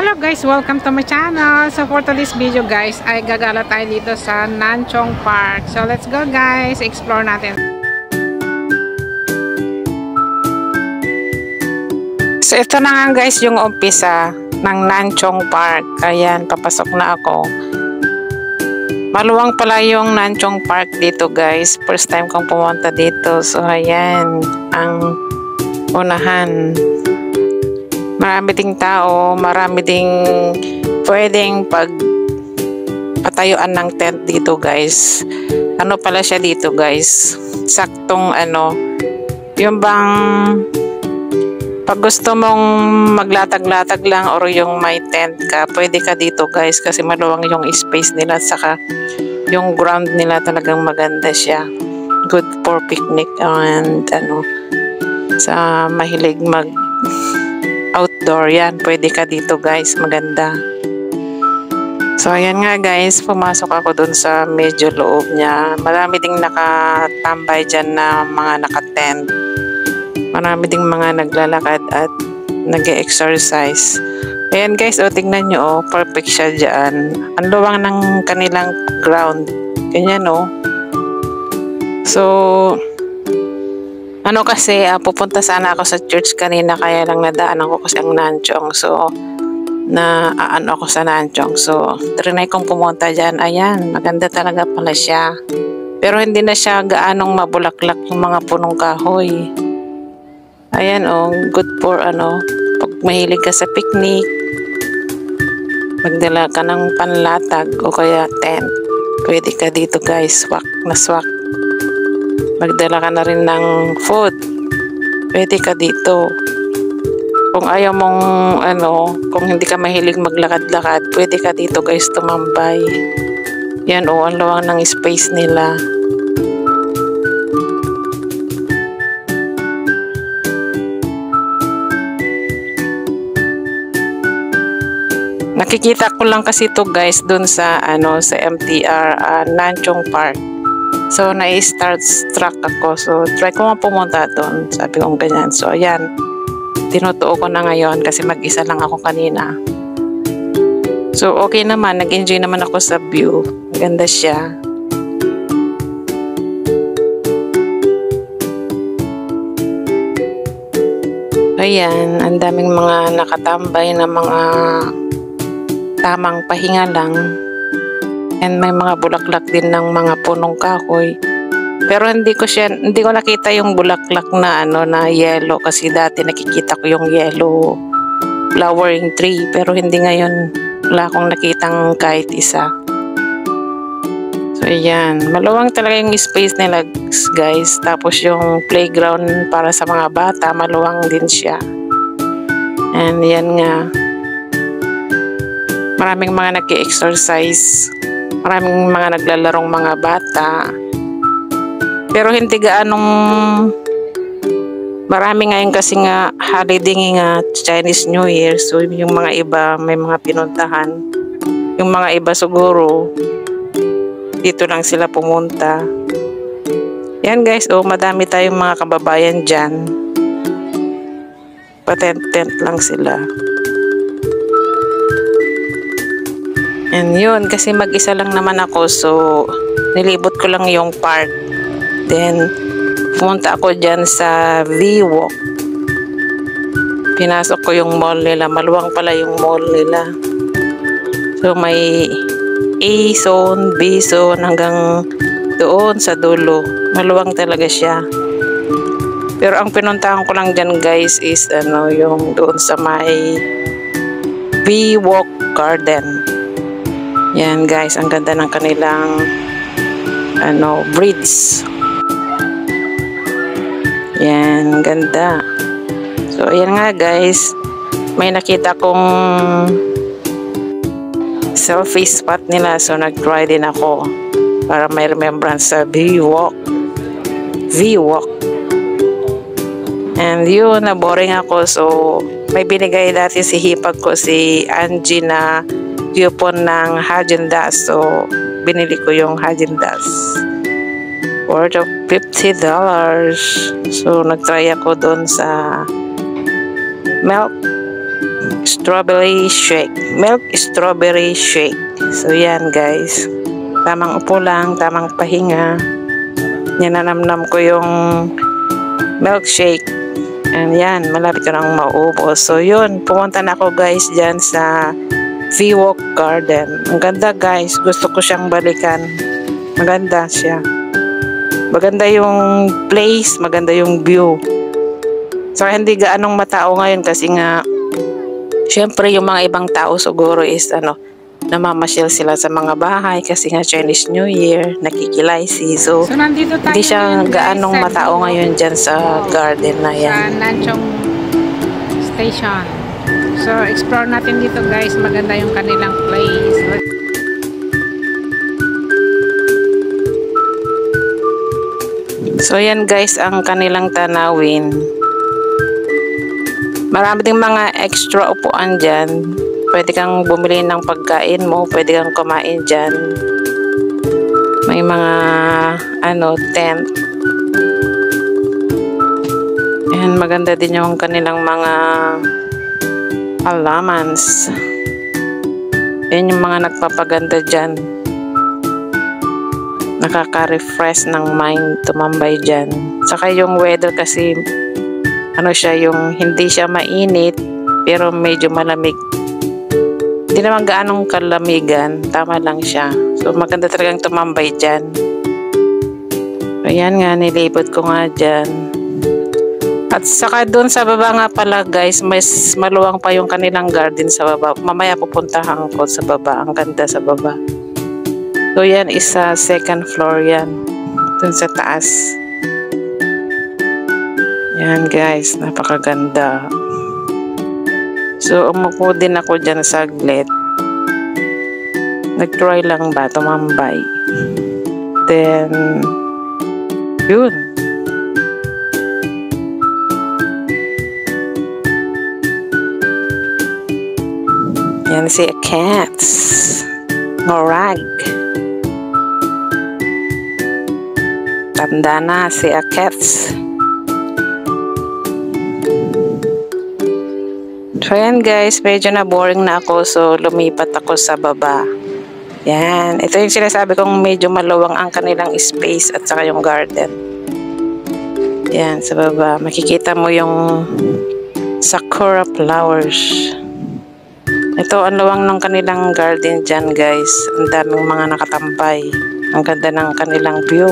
Hello guys, welcome to my channel. So for today's video guys, ay gagala tayo dito sa Nan Chong Park. So let's go guys, explore natin. So ito na nga guys yung umpisa ng Nan Chong Park. Ayan, papasok na ako. Maluwang pala yung Nan Chong Park dito guys. First time kong pumunta dito. So ayan, ang unahan. Marami ding tao, marami ding pwedeng patayuan ng tent dito guys. Ano pala siya dito guys? Saktong yung bang pag gusto mong maglatag-latag lang or yung may tent ka, pwede ka dito guys kasi maluwang yung space nila at saka yung ground nila talagang maganda siya. Good for picnic and sa mahilig outdoor yan, pwede ka dito guys, maganda. So ayan nga guys, pumasok ako dun sa medyo loob niya. Marami ding nakatambay dyan na mga nakatent. Marami ding mga naglalakad at nag-exercise. Ayan guys, tingnan nyo, perfect siya dyan. Ang luwang ng kanilang ground. Ganyan So kasi pupunta sana ako sa church kanina, kaya lang nadaanan ko kasi ang Nan Chong. So ako sa Nan Chong. So trinay kong pumunta dyan. Ayan, maganda talaga pala siya. Pero hindi na siya gaanong mabulaklak yung mga punong kahoy. Ayan good for pag mahilig ka sa picnic, magdala ka ng panlatag o kaya tent. Pwede ka dito guys, swak na swak. Magdala ka na rin ng food. Pwede ka dito. Kung ayaw mong kung hindi ka mahilig maglakad-lakad, pwede ka dito guys tumambay. Yan ang luwang ng space nila. Nakikita ko lang kasi ito guys dun sa sa MTR Nan Chong Park. So, na-struck ako. So, try ko nga pumunta doon. Sabi ko ganyan. So, ayan. Tinutuo ko na ngayon kasi mag-isa lang ako kanina. So, okay naman. Nag-enjoy naman ako sa view. Maganda siya. Ayan. Ang daming mga nakatambay na mga tamang pahinga lang. And may mga bulaklak din ng mga punong kahoy. Pero hindi ko nakita yung bulaklak na na yellow kasi dati nakikita ko yung yellow flowering tree, pero hindi ngayon, wala akong nakitang kahit isa. So ayan, maluwang talaga yung space nila guys. Tapos yung playground para sa mga bata, maluwang din siya. And yan nga, maraming mga nag-exercise. Maraming mga naglalarong mga bata. Pero hindi gaanong marami ngayon kasi nga holiday nga Chinese New Year. So yung mga iba may mga pinuntahan. Yung mga iba siguro dito lang sila pumunta. Yan guys, madami tayong mga kababayan dyan. Patent-tent lang sila. And yun, kasi mag-isa lang naman ako, so nilibot ko lang yung park. Then pumunta ako dyan sa V-Walk. Pinasok ko yung mall nila. Maluwang pala yung mall nila. So may A zone, B zone, hanggang doon sa dulo. Maluwang talaga siya. Pero ang pinuntahan ko lang dyan guys is yung doon sa may V-Walk Garden. Yan guys, ang ganda ng kanilang bridge. Yan, ganda. So ayan nga guys, may nakita kong selfie spot nila, so nag-try din ako para may remembrance sa V-Walk. And yun, na-boring ako, so may binigay dati si hipag ko, si Angie, na coupon ng Häagen-Dazs. So binili ko yung Häagen-Dazs worth of $50. So nagtry ako doon sa milk strawberry shake. Milk strawberry shake. So yan guys. Tamang upo lang, tamang pahinga. Ninanamnam ko yung milkshake. And yan, malapit ko nang maubos. So yun, pumunta na ako guys dyan sa V-Walk Garden. Ang ganda guys, gusto ko siyang balikan. Maganda siya. Maganda yung place, maganda yung view. So hindi gaanong matao ngayon kasi nga syempre yung mga ibang tao siguro is namamasyal sila sa mga bahay kasi nga Chinese New Year, nakikilaysi. So nandito tayo hindi siya ngayon, gaanong guys, matao ngayon dyan sa garden na yan. Sa Nanchong Station. So explore natin dito guys, maganda yung kanilang place. So yan guys ang kanilang tanawin. Marami ding mga extra upuan dyan. Pwede kang bumili ng pagkain mo, pwede kang kumain dyan. May mga tent. And maganda din yung kanilang mga alamans. Yan yung mga nagpapaganda dyan. Nakaka-refresh ng mind tumambay dyan. Saka yung weather kasi yung hindi siya mainit pero medyo malamig. Hindi naman gaanong kalamigan, tama lang siya. So maganda talagang tumambay dyan. Ayan nga, nilibot ko nga dyan. At saka doon sa baba nga pala guys, mas maluwang pa yung kanilang garden sa baba. Mamaya pupuntahan ko sa baba, ang ganda sa baba. So yan is sa second floor yan, doon sa taas. Yan guys, napakaganda. So umupo din ako dyan saglit. Nag-try lang ba tumambay. Then yun. Yan si Cats. Morag. Tanda na si Cats. So yan guys, medyo na boring na ako so lumipat ako sa baba. Yan, ito yung sinasabi kong medyo maluwang ang kanilang space at saka yung garden. Yan, sa baba, makikita mo yung sakura flowers. Ito, ang luwang ng kanilang garden dyan guys. Ang daming mga nakatambay. Ang ganda ng kanilang view.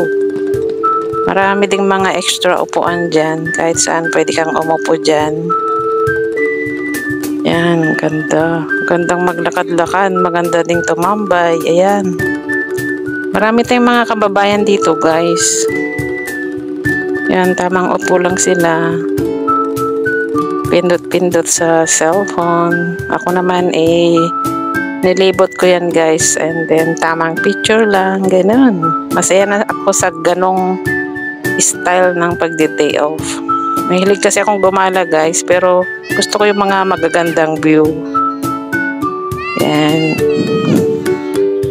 Marami ding mga extra upuan dyan. Kahit saan pwede kang umupo dyan. Yan, ganda. Gandang maglakad-lakad. Maganda ding tumambay. Ayan. Marami tayong mga kababayan dito, guys. Yan, tamang upo lang sila. Pindot-pindot sa cellphone. Ako naman nilibot ko yan, guys. And then, tamang picture lang. Ganun. Masaya na ako sa ganong style ng pagdi-day off. Mahilig kasi akong gumala guys, pero gusto ko yung mga magagandang view. Yan.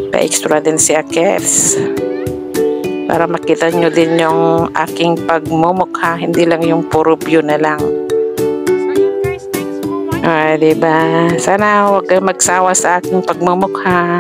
Pa-extra din si Akes. Para makita nyo din yung aking pagmumukha, hindi lang yung puro view na lang. Diba? Sana huwag kayo magsawa sa aking pagmumukha.